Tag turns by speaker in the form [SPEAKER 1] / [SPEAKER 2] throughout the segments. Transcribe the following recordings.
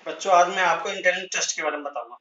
[SPEAKER 1] बच्चों आज मैं आपको इंटेलिजेंस टेस्ट के बारे में बताऊंगा।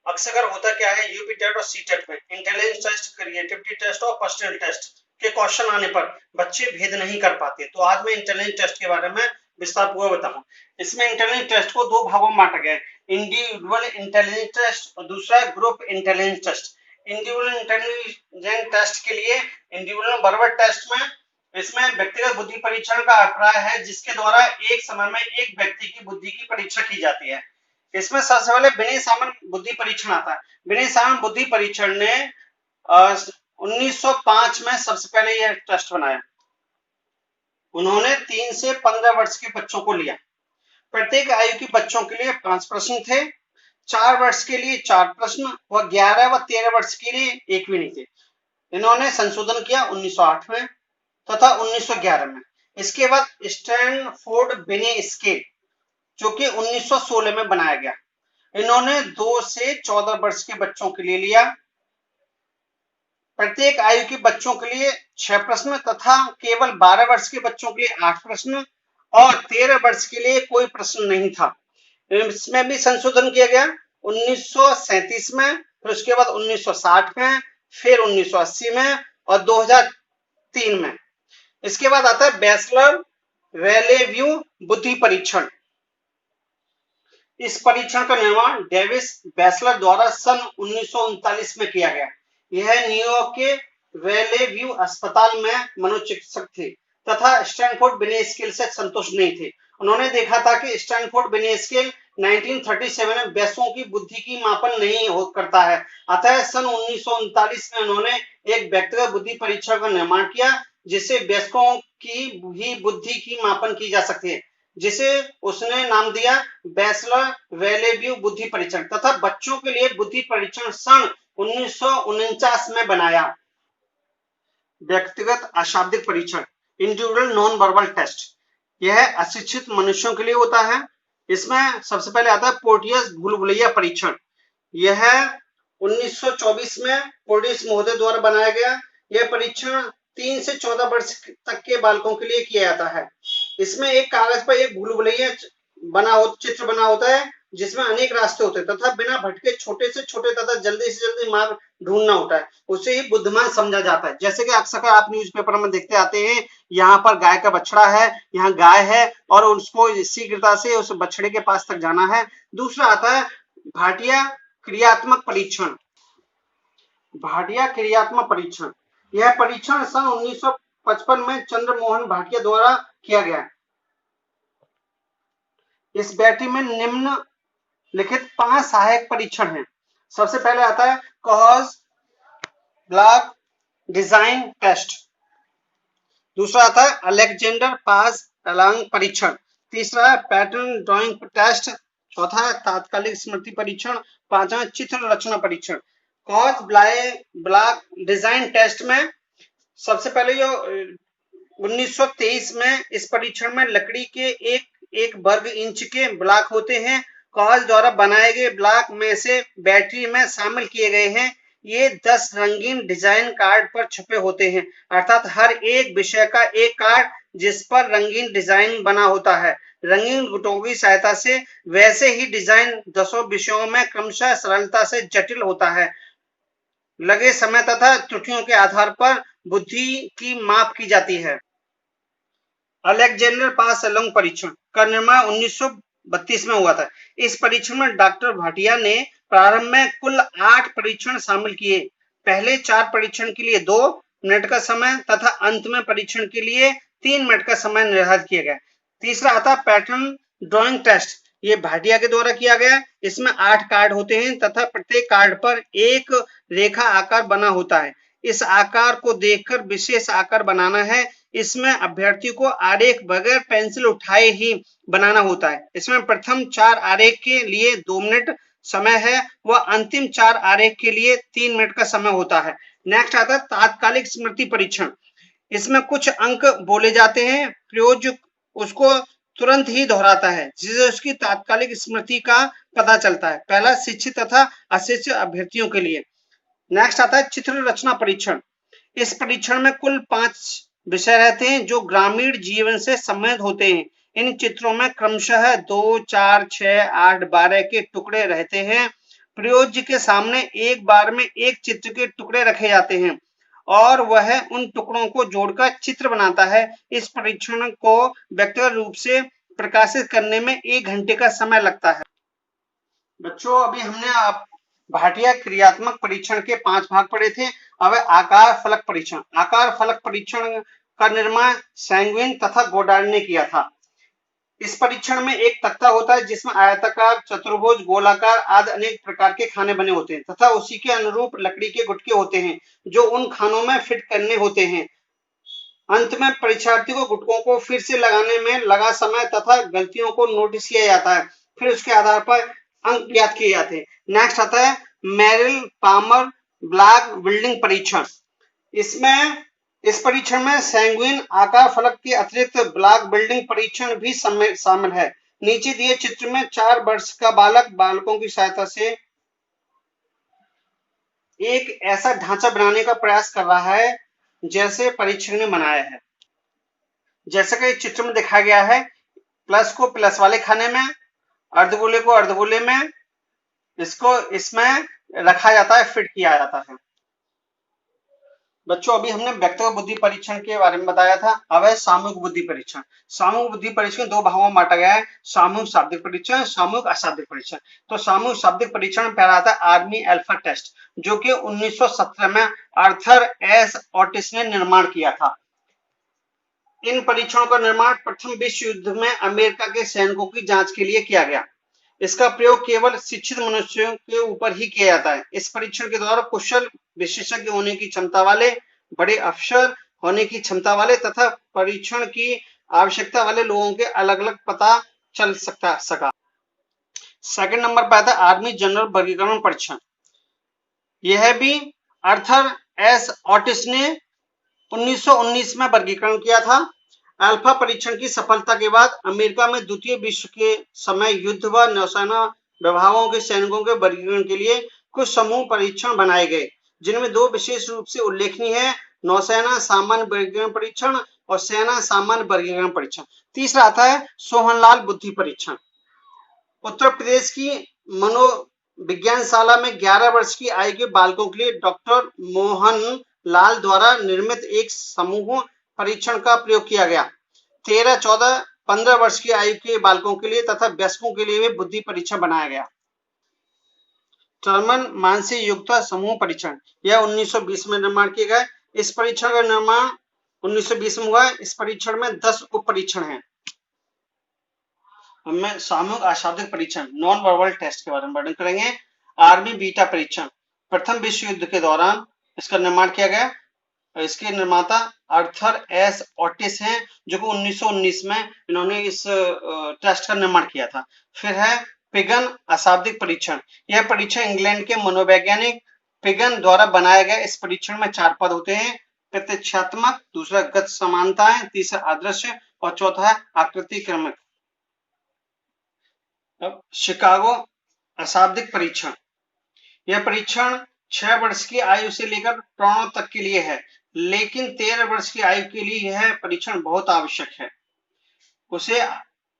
[SPEAKER 1] अक्सर होता क्या है यूपी टेट और सी टेट में इंटेलिजेंस टेस्ट, क्रिएटिविटी टेस्ट और पर्सनल टेस्ट के क्वेश्चन आने पर बच्चे भेद नहीं कर पाते। तो आज मैं इंटेलिजेंस टेस्ट के बारे में विस्तार पूर्वक बताऊंगा। इसमें इंटेलिजेंस टेस्ट को दो भागों में बांटा गया है, इंडिविजुअल इंटेलिजेंस टेस्ट और दूसरा group intelligence test. Individual intelligence test के लिए इंडिविजुअल बराबर टेस्ट में इसमें व्यक्तिगत बुद्धि परीक्षण का अभिप्राय है जिसके द्वारा एक समय में एक व्यक्ति की बुद्धि की परीक्षा की जाती है। इसमें सबसे पहले विनय सामान्य बुद्धि परीक्षण आता है। विनय सामान्य बुद्धि परीक्षण ने 1905 में सबसे पहले यह टेस्ट बनाया। उन्होंने 3 से 15 वर्ष के बच्चों को लिया। प्रत्येक आयु के बच्चों के लिए 5 प्रश्न थे। 4 वर्ष के लिए 4 प्रश्न व 11 व 13 वर्ष के लिए एक भी नहीं थे। इन्होंने संशोधन किया 1908 में तथा 1911 में। इसके बाद स्टैनफोर्ड बिने स्केल जो कि 1916 में बनाया गया। इन्होंने 2 से 14 वर्ष के बच्चों के लिए लिया। प्रत्येक आयु के बच्चों के लिए 6 प्रश्न तथा केवल 12 वर्ष के बच्चों के लिए 8 प्रश्न और 13 वर्ष के लिए कोई प्रश्न नहीं था। इसमें भी संशोधन किया गया 1937 में, फिर उसके बाद 1960 में, फिर 1980 में और 2003 में। इसके बाद आता है बैचलर वैलेव्यू बुद्धि परीक्षण। इस परीक्षण का निर्माण डेविस बैचलर द्वारा सन 1939 में किया गया। यह न्यूयॉर्क के वैलेव्यू अस्पताल में मनोचिकित्सक थे तथा स्टैनफोर्ड बिने स्केल से संतुष्ट नहीं थे। उन्होंने देखा था कि स्टैनफोर्ड बिने स्केल 1937 में वयस्कों की बुद्धि की मापन नहीं करता है। अतः सन 1939 में उन्होंने एक व्यक्तिगत बुद्धि परीक्षण का निर्माण किया जिससे वयस्कों की भी बुद्धि की मापन की जा सकती है, जिसे उसने नाम दिया बैचलर वैलेव्यू बुद्धि परीक्षण तथा बच्चों के लिए बुद्धि परीक्षण सन 1949 में बनाया। व्यक्तिगत अशाब्दिक परीक्षण इंडिविजुअल नॉन वर्बल टेस्ट, यह अशिक्षित मनुष्यों के लिए होता है। इसमें सबसे पहले आता है पोर्टियस भूल-भुलैया परीक्षण। यह 1924 में पोर्टियस महोदय द्वारा बनाया गया। यह परीक्षण 3 से 14 वर्ष तक के बालकों के लिए किया जाता है। इसमें एक कागज पर एक भूल-भुलैया चित्र बना होता है जिसमें अनेक रास्ते होते हैं तथा बिना भटके छोटे से छोटे तथा जल्दी से जल्दी मार्ग ढूंढना होता है। उसे ही बुद्धिमान समझा जाता है। जैसे कि अक्सर आप न्यूज़पेपर में देखते आते हैं, यहाँ पर गाय का बछड़ा है, यहाँ गाय है और उसको शीघ्रता से उस बछड़े के पास तक जाना है। दूसरा आता है भाटिया क्रियात्मक परीक्षण। भाटिया क्रियात्मक परीक्षण, यह परीक्षण सन 1955 में चंद्रमोहन भाटिया द्वारा किया गया। इस बैटरी में निम्नलिखित 5 सहायक परीक्षण हैं। सबसे पहले आता है कॉज ब्लॉक डिजाइन टेस्ट। दूसरा आता है अलेक्जेंडर पास अलांग परीक्षण। तीसरा है पैटर्न ड्राइंग टेस्ट। चौथा है तात्कालिक स्मृति परीक्षण। पांचवा चित्र रचना परीक्षण। कॉज ब्लॉक डिजाइन टेस्ट में सबसे पहले जो 1923 में इस परीक्षण में लकड़ी के एक वर्ग इंच के ब्लॉक होते हैं। कॉज द्वारा बनाए गए ब्लॉक में से बैटरी में शामिल किए गए हैं। ये 10 रंगीन डिजाइन कार्ड पर छपे होते हैं, अर्थात हर एक विषय का एक कार्ड जिस पर रंगीन डिजाइन बना होता है। रंगीन गुटों की सहायता से वैसे ही डिजाइन 10 विषयों में क्रमशः सरलता से जटिल होता है। लगे समय तथा त्रुटियों के आधार पर बुद्धि की माप की जाती है। अलेक्जेंडर पास अलोंग परीक्षण का निर्माण 1932 में हुआ था। इस परीक्षण में डॉक्टर भाटिया ने प्रारंभ में कुल 8 परीक्षण शामिल किए। पहले 4 परीक्षण के लिए 2 मिनट का समय तथा अंत में परीक्षण के लिए 3 मिनट का समय निर्धारित किया गया। तीसरा आता पैटर्न ड्राइंग टेस्ट। ये भाटिया के द्वारा किया गया। इसमें 8 कार्ड होते हैं तथा प्रत्येक कार्ड पर एक रेखा आकार बना होता है। इस आकार को देखकर विशेष आकार बनाना है। इसमें अभ्यर्थी को आरेख बगैर पेंसिल उठाए ही बनाना होता है। इसमें प्रथम 4 आरेख के लिए 2 मिनट समय है व अंतिम 4 आरेख के लिए 3 मिनट का समय होता है। नेक्स्ट आता है तात्कालिक स्मृति परीक्षण। इसमें कुछ अंक बोले जाते हैं, प्रयोजक उसको तुरंत ही दोहराता है जिससे उसकी तात्कालिक स्मृति का पता चलता है। पहला शिक्षित तथा अशिक्षित अभ्यर्थियों के लिए। नेक्स्ट आता है चित्र रचना परीक्षण। इस परीक्षण में कुल 5 विषय रहते हैं जो ग्रामीण जीवन से संबंधित होते हैं। इन चित्रों में क्रमशः 2, 4, 6, 8, 12 के टुकड़े रहते हैं। प्रयोज्य के सामने एक बार में एक चित्र के टुकड़े रखे जाते हैं और वह उन टुकड़ों को जोड़कर चित्र बनाता है। इस परीक्षण को व्यक्तिगत रूप से प्रकाशित करने में 1 घंटे का समय लगता है। बच्चों, अभी हमने भाटिया क्रियात्मक परीक्षण के 5 भाग पढ़े थे। अब आकार फलक परीक्षण। आकार फलक परीक्षण का निर्माण सैंगविन तथा गोडार्ड ने किया था। इस परीक्षण में एक तख्ता होता है जिसमें आयताकार, चतुर्भुज, गोलाकार आदि अनेक प्रकार के खाने बने होते हैं तथा उसी के अनुरूप लकड़ी के गुटके होते हैं जो उन खानों में फिट करने होते हैं। अंत में परीक्षार्थी को गुटकों को फिर से लगाने में लगा समय तथा गलतियों को नोटिस किया जाता है। फिर उसके आधार पर अंक ज्ञात किए जाते हैं। नेक्स्ट आता है मेरिल पामर ब्लॉक बिल्डिंग परीक्षण। इस परीक्षण में सैंगविन आकार फलक के अतिरिक्त ब्लॉक बिल्डिंग परीक्षण भी शामिल है। नीचे दिए चित्र में 4 वर्ष का बालकों की सहायता से एक ऐसा ढांचा बनाने का प्रयास कर रहा है जैसे परीक्षण ने बनाया है। जैसा कि चित्र में दिखाया गया है, प्लस को प्लस वाले खाने में, अर्धगोले को अर्धगोले में, इसको इसमें रखा जाता है, फिट किया जाता है। बच्चों, अभी हमने व्यक्तिगत बुद्धि परीक्षण के बारे में बताया था। अब है सामूहिक बुद्धि परीक्षण। सामूहिक बुद्धि परीक्षण 2 भागों में बांटा गया है, सामूहिक शाब्दिक परीक्षण, सामूहिक अशाब्दिक परीक्षण। तो सामूहिक शाब्दिक परीक्षण में पहला आता है आर्मी अल्फा टेस्ट, जो कि 1917 में आर्थर एस ओटिस ने निर्माण किया था। इन परीक्षणों का निर्माण प्रथम विश्व युद्ध में अमेरिका के सैनिकों की जांच के लिए किया गया। इसका प्रयोग केवल शिक्षित मनुष्यों के ऊपर ही किया जाता है। इस परीक्षण के द्वारा कुशल विशेषज्ञ होने की क्षमता वाले, बड़े अफसर होने की क्षमता वाले तथा परीक्षण की आवश्यकता वाले लोगों के अलग अलग पता चल सका। सेकंड नंबर पर आता है आर्मी जनरल वर्गीकरण परीक्षण। यह भी आर्थर एस ओटिस ने 1919 में वर्गीकरण किया था। अल्फा परीक्षण की सफलता के बाद अमेरिका में द्वितीय विश्व के समय युद्ध व नौसेना विभागों के सैनिकों के वर्गीकरण के लिए कुछ समूह परीक्षण बनाए गए, जिनमें 2 विशेष रूप से उल्लेखनीय है, नौसेना सामान्य वर्गीकरण परीक्षण और सेना सामान्य वर्गीकरण परीक्षण। तीसरा आता है सोहनलाल बुद्धि परीक्षण। उत्तर प्रदेश की मनोविज्ञानशाला में 11 वर्ष की आयु के बालकों के लिए डॉक्टर मोहन लाल द्वारा निर्मित एक समूह परीक्षण का प्रयोग किया गया। 13, 14, 15 वर्ष की आयु के बालकों के लिए तथा वयस्कों के लिए भी बुद्धि परीक्षण बनाया गया। टर्मन मानसिक योग्यता समूह परीक्षण, यह 1920 में निर्माण किया गया। इस परीक्षण का निर्माण 1920 में हुआ। इस परीक्षण में 10 उप परीक्षण है। हमें सामूहिक अशाब्दिक परीक्षण नॉन वर्बल टेस्ट के बारे में वर्णन करेंगे। आर्मी बीटा परीक्षण प्रथम विश्व युद्ध के दौरान इसका निर्माण किया गया। इसके निर्माता आर्थर एस ओटिस हैं, जो कि 1919 में इन्होंने इस टेस्ट का निर्माण किया था। फिर है पिगन अशाब्दिक परीक्षण। यह परीक्षण इंग्लैंड के मनोवैज्ञानिक पिगन द्वारा बनाया गया। इस परीक्षण में 4 पद होते हैं, प्रत्यक्षात्मक, दूसरा गत समानताएं, तीसरा आदर्श और चौथा है आकृति क्रमिक। अब शिकागो अशाब्दिक परीक्षण। यह परीक्षण 6 वर्ष की आयु से लेकर प्राणों तक के लिए है, लेकिन 13 वर्ष की आयु के लिए यह परीक्षण बहुत आवश्यक है। उसे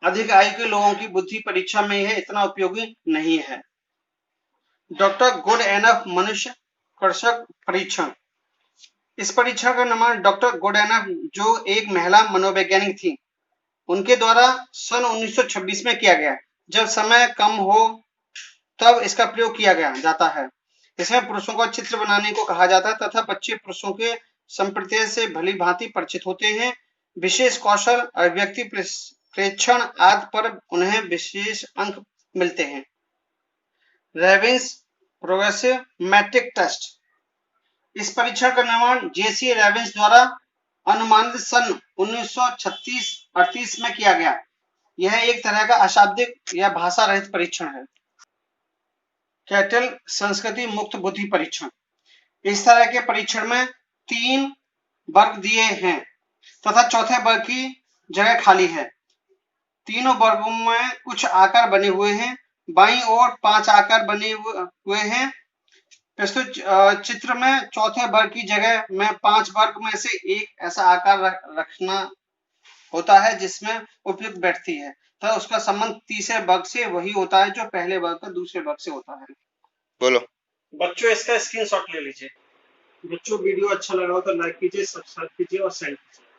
[SPEAKER 1] अधिक आयु के लोगों की बुद्धि परीक्षा में यह इतना उपयोगी नहीं है। डॉक्टर गुड एनफ मनुष्य कर्षक परीक्षण। इस परीक्षण का निर्माण डॉक्टर गुड एनफ, जो एक महिला मनोवैज्ञानिक थी, उनके द्वारा सन 1926 में किया गया। जब समय कम हो तब इसका प्रयोग किया जाता है। इसमें पुरुषों का चित्र बनाने को कहा जाता है तथा बच्चे पुरुषों के संप्रत्यय से भली भांति परिचित होते हैं। विशेष कौशल, अभिव्यक्ति, प्रेक्षण आदि पर उन्हें विशेष अंक मिलते हैं। रेविन्स प्रोग्रेसिव मैट्रिक टेस्ट। इस परीक्षण का निर्माण जेसी रेविन्स द्वारा अनुमानित सन 1936-38 में किया गया। यह एक तरह का अशाब्दिक या भाषा रहित परीक्षण है। कैटल संस्कृति मुक्त बुद्धि परीक्षण। इस तरह के परीक्षण में 3 वर्ग दिए हैं तथा चौथे वर्ग की जगह खाली है। तीनों वर्गों में कुछ आकार बने हुए हैं। बाईं ओर 5 आकार बने हुए हैं। प्रस्तुत चित्र में चौथे वर्ग की जगह में 5 वर्ग में से एक ऐसा आकार रखना होता है जिसमें उपयुक्त बैठती है, तो उसका संबंध तीसरे वर्ग से वही होता है जो पहले वर्ग का दूसरे वर्ग से होता है।
[SPEAKER 2] बोलो।
[SPEAKER 1] बच्चों इसका स्क्रीनशॉट ले लीजिए। बच्चों वीडियो अच्छा लगा हो तो लाइक कीजिए, सब्सक्राइब कीजिए और सेंड कीजिए।